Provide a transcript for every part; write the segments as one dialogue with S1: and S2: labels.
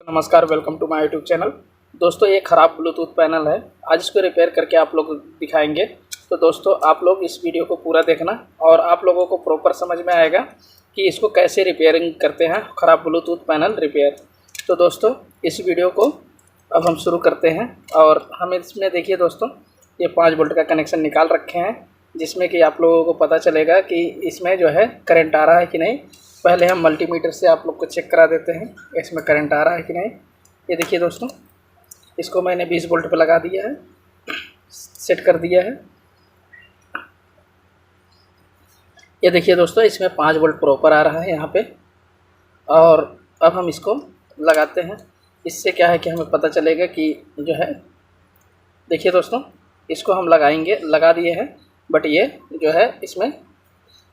S1: नमस्कार, welcome to my YouTube channel. दोस्तों, ये ख़राब ब्लूटूथ पैनल है। आज इसको रिपेयर करके आप लोग दिखाएंगे। तो दोस्तों, आप लोग इस वीडियो को पूरा देखना और आप लोगों को प्रॉपर समझ में आएगा कि इसको कैसे रिपेयरिंग करते हैं, ख़राब ब्लूटूथ पैनल रिपेयर। तो दोस्तों, इस वीडियो को अब हम शुरू करते हैं। और हम इसमें देखिए दोस्तों, ये 5 वोल्ट का कनेक्शन निकाल रखे हैं, जिसमें कि आप लोगों को पता चलेगा कि इसमें जो है करंट आ रहा है कि नहीं। पहले हम मल्टीमीटर से आप लोग को चेक करा देते हैं इसमें करंट आ रहा है कि नहीं। ये देखिए दोस्तों, इसको मैंने 20 वोल्ट पे लगा दिया है, सेट कर दिया है। ये देखिए दोस्तों, इसमें 5 वोल्ट प्रॉपर आ रहा है यहाँ पे। और अब हम इसको लगाते हैं। इससे क्या है कि हमें पता चलेगा कि जो है, देखिए दोस्तों, इसको हम लगाएंगे, लगा दिए हैं, बट ये जो है इसमें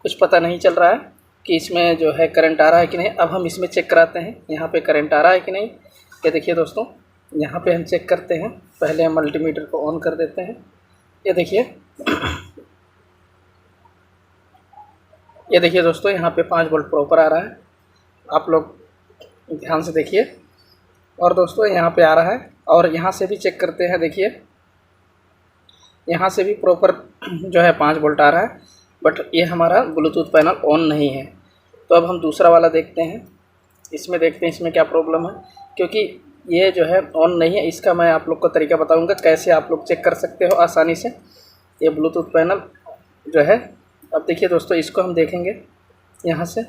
S1: कुछ पता नहीं चल रहा है कि इसमें जो है करंट आ रहा है कि नहीं। अब हम इसमें चेक कराते हैं यहाँ पे करंट आ रहा है कि नहीं। ये देखिए दोस्तों, यहाँ पे हम चेक करते हैं। पहले हम मल्टीमीटर को ऑन कर देते हैं। ये देखिए दोस्तों, यहाँ पे 5 वोल्ट प्रॉपर आ रहा है। आप लोग ध्यान से देखिए। और दोस्तों, यहाँ पे आ रहा है और यहाँ से भी चेक करते हैं। देखिए, यहाँ से भी प्रॉपर जो है 5 वोल्ट आ रहा है, बट ये हमारा ब्लूटूथ पैनल ऑन नहीं है। तो अब हम दूसरा वाला देखते हैं, इसमें देखते हैं इसमें क्या प्रॉब्लम है। क्योंकि ये जो है ऑन नहीं है, इसका मैं आप लोग को तरीका बताऊंगा कैसे आप लोग चेक कर सकते हो आसानी से ये ब्लूटूथ पैनल जो है। अब देखिए दोस्तों, इसको हम देखेंगे यहाँ से।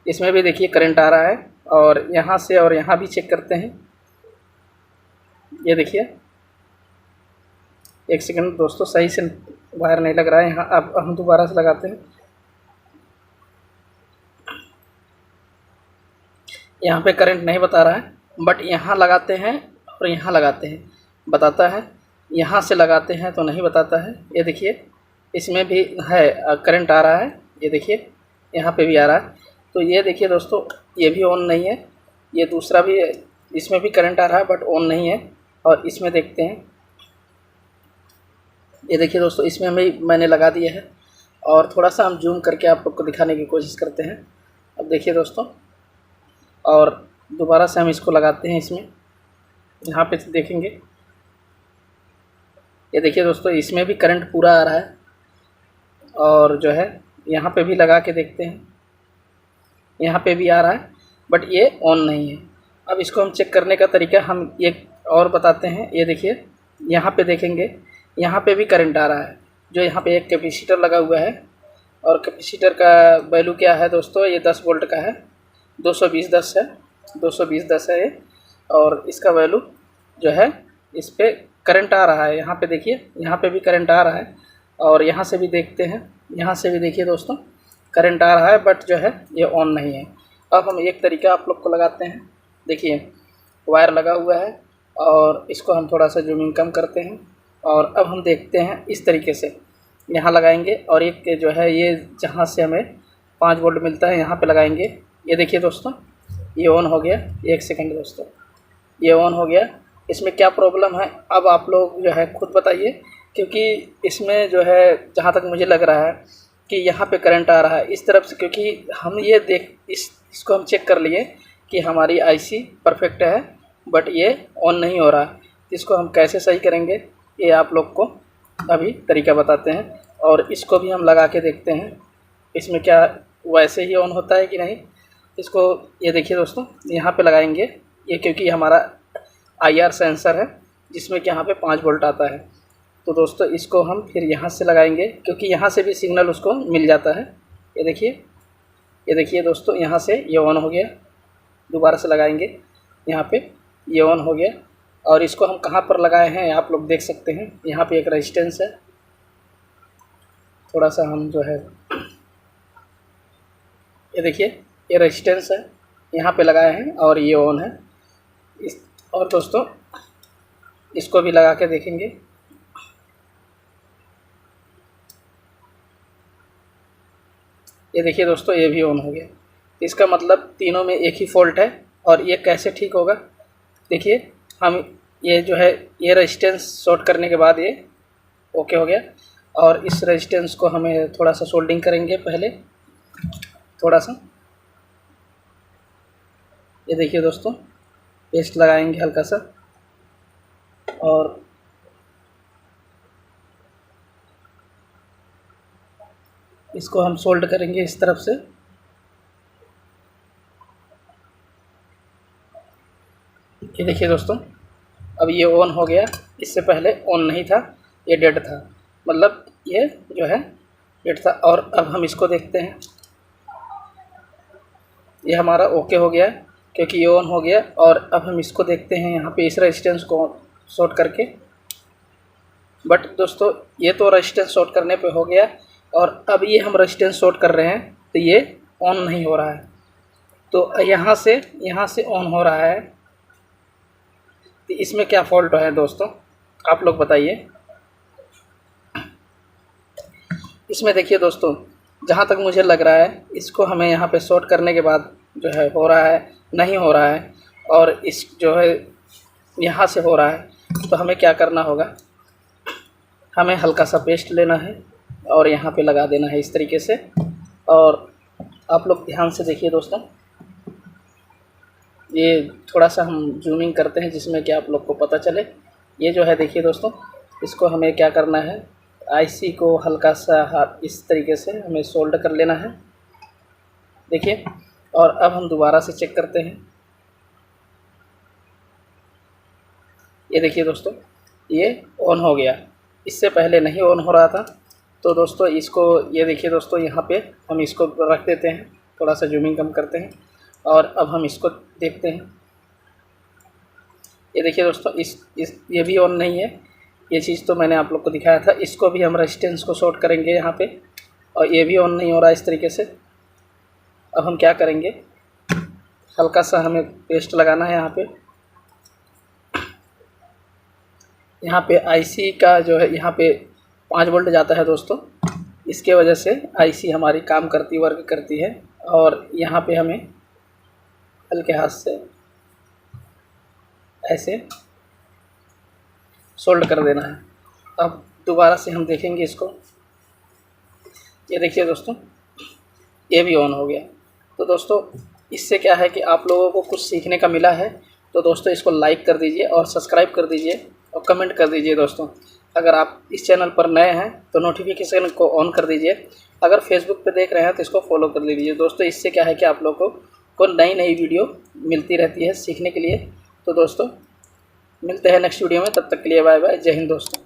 S1: इसमें भी देखिए करंट आ रहा है और यहाँ से और यहाँ भी चेक करते हैं। ये देखिए, एक सेकंड दोस्तों, सही से वायर नहीं लग रहा है यहाँ। अब हम दोबारा से लगाते हैं। यहाँ पे करंट नहीं बता रहा है, बट यहाँ लगाते हैं और यहाँ लगाते हैं बताता है। यहाँ से लगाते हैं तो नहीं बताता है। ये देखिए, इसमें भी है करंट आ रहा है। ये देखिए, यहाँ पे भी आ रहा है। तो ये देखिए दोस्तों, ये भी ऑन नहीं है। ये दूसरा भी, इसमें भी करंट आ रहा है बट ऑन नहीं है। और इसमें देखते हैं। ये देखिए दोस्तों, इसमें मैंने लगा दिया है। और थोड़ा सा हम जूम करके आप लोग को दिखाने की कोशिश करते हैं। अब देखिए दोस्तों, और दोबारा से हम इसको लगाते हैं इसमें। यहाँ पे देखेंगे, ये देखिए दोस्तों, इसमें भी करंट पूरा आ रहा है। और जो है यहाँ पे भी लगा के देखते हैं, यहाँ पे भी आ रहा है, बट ये ऑन नहीं है। अब इसको हम चेक करने का तरीका हम एक और बताते हैं। ये देखिए, यहाँ पे देखेंगे, यहाँ पे भी करंट आ रहा है। जो यहाँ पे एक कैपेसिटर लगा हुआ है, और कैपेसिटर का वैल्यू क्या है दोस्तों, ये 10 वोल्ट का है, 220-10 है, 220-10 है ये। और इसका वैल्यू जो है, इस पर करंट आ रहा है। यहाँ पे देखिए, यहाँ पे भी करंट आ रहा है। और यहाँ से भी देखते हैं, यहाँ से भी देखिए दोस्तों, करंट आ रहा है, बट जो है ये ऑन नहीं है। अब हम एक तरीका आप लोग को लगाते हैं। देखिए, वायर लगा हुआ है और इसको हम थोड़ा सा जूमिंग कम करते हैं। और अब हम देखते हैं इस तरीके से यहाँ लगाएंगे। और एक जो है, ये जहाँ से हमें 5 वोल्ट मिलता है यहाँ पे लगाएंगे। ये देखिए दोस्तों, ये ऑन हो गया। एक सेकंड दोस्तों, ये ऑन हो गया। इसमें क्या प्रॉब्लम है अब आप लोग जो है खुद बताइए। क्योंकि इसमें जो है, जहाँ तक मुझे लग रहा है कि यहाँ पे करंट आ रहा है इस तरफ से। क्योंकि हम ये इसको हम चेक कर लिए कि हमारी आईसी परफेक्ट है, बट ये ऑन नहीं हो रहा। इसको हम कैसे सही करेंगे, ये आप लोग को अभी तरीका बताते हैं। और इसको भी हम लगा के देखते हैं, इसमें क्या वैसे ही ऑन होता है कि नहीं। इसको ये देखिए दोस्तों, यहाँ पे लगाएंगे ये, क्योंकि हमारा IR सेंसर है जिसमें कि यहाँ पे 5 वोल्ट आता है। तो दोस्तों, इसको हम फिर यहाँ से लगाएंगे, क्योंकि यहाँ से भी सिग्नल उसको मिल जाता है। ये देखिए दोस्तों, यहाँ से ये ऑन हो गया। दोबारा से लगाएंगे, यहाँ पे ये ऑन हो गया। और इसको हम कहाँ पर लगाए हैं आप लोग देख सकते हैं। यहाँ पे एक रेजिस्टेंस है, थोड़ा सा हम जो है, ये देखिए, ये रेजिस्टेंस है, यहाँ पे लगाए हैं और ये ऑन है। और दोस्तों, इसको भी लगा के देखेंगे। ये देखिए दोस्तों, ये भी ऑन हो गया। इसका मतलब तीनों में एक ही फॉल्ट है। और ये कैसे ठीक होगा, देखिए, हम ये जो है, ये रेजिस्टेंस शॉर्ट करने के बाद ये ओके हो गया। और इस रेजिस्टेंस को हमें थोड़ा सा सोल्डिंग करेंगे पहले, थोड़ा सा। ये देखिए दोस्तों, पेस्ट लगाएंगे हल्का सा, और इसको हम सोल्ड करेंगे इस तरफ से। ये देखिए दोस्तों, अब ये ऑन हो गया, इससे पहले ऑन नहीं था, ये डेड था, मतलब ये जो है डेड था। और अब हम इसको देखते हैं, ये हमारा ओके हो गया क्योंकि ये ऑन हो गया। और अब हम इसको देखते हैं यहाँ पे इस रेजिस्टेंस को शॉर्ट करके। बट दोस्तों ये तो रेजिस्टेंस शॉर्ट करने पे हो गया, और अब ये हम रेजिस्टेंस शॉर्ट कर रहे हैं तो ये ऑन नहीं हो रहा है। तो यहाँ से ऑन हो रहा है, तो इसमें क्या फॉल्ट है दोस्तों, आप लोग बताइए। इसमें देखिए दोस्तों, जहाँ तक मुझे लग रहा है इसको हमें यहाँ पे शॉर्ट करने के बाद जो है हो रहा है, नहीं हो रहा है, और इस जो है यहाँ से हो रहा है। तो हमें क्या करना होगा, हमें हल्का सा पेस्ट लेना है और यहाँ पे लगा देना है इस तरीके से। और आप लोग ध्यान से देखिए दोस्तों, ये थोड़ा सा हम जूमिंग करते हैं जिसमें कि आप लोग को पता चले। ये जो है देखिए दोस्तों, इसको हमें क्या करना है, आईसी को हल्का सा हाथ इस तरीके से हमें सोल्ड कर लेना है, देखिए। और अब हम दोबारा से चेक करते हैं। ये देखिए दोस्तों, ये ऑन हो गया, इससे पहले नहीं ऑन हो रहा था। तो दोस्तों इसको, ये देखिए दोस्तों, यहाँ पे हम इसको रख देते हैं, थोड़ा सा जूमिंग कम करते हैं, और अब हम इसको देखते हैं। ये देखिए दोस्तों, ये भी ऑन नहीं है, ये चीज़ तो मैंने आप लोग को दिखाया था। इसको भी हम रेजिस्टेंस को शॉर्ट करेंगे यहाँ पे, और ये भी ऑन नहीं हो रहा है इस तरीके से। अब हम क्या करेंगे, हल्का सा हमें पेस्ट लगाना है यहाँ पे आईसी का जो है, यहाँ पे 5 वोल्ट जाता है दोस्तों, इसके वजह से आईसी हमारी काम करती, वर्क करती है। और यहाँ पे हमें हल्के हाथ से ऐसे सोल्ड कर देना है। अब दोबारा से हम देखेंगे इसको। ये देखिए दोस्तों, ये भी ऑन हो गया। तो दोस्तों इससे क्या है कि आप लोगों को कुछ सीखने का मिला है। तो दोस्तों इसको लाइक कर दीजिए और सब्सक्राइब कर दीजिए और कमेंट कर दीजिए दोस्तों। अगर आप इस चैनल पर नए हैं तो नोटिफिकेशन को ऑन कर दीजिए। अगर फेसबुक पे देख रहे हैं तो इसको फॉलो कर लीजिए दोस्तों। इससे क्या है कि आप लोगों को नई नई वीडियो मिलती रहती है सीखने के लिए। तो दोस्तों मिलते हैं नेक्स्ट वीडियो में, तब तक के लिए बाय बाय, जय हिंद दोस्तों।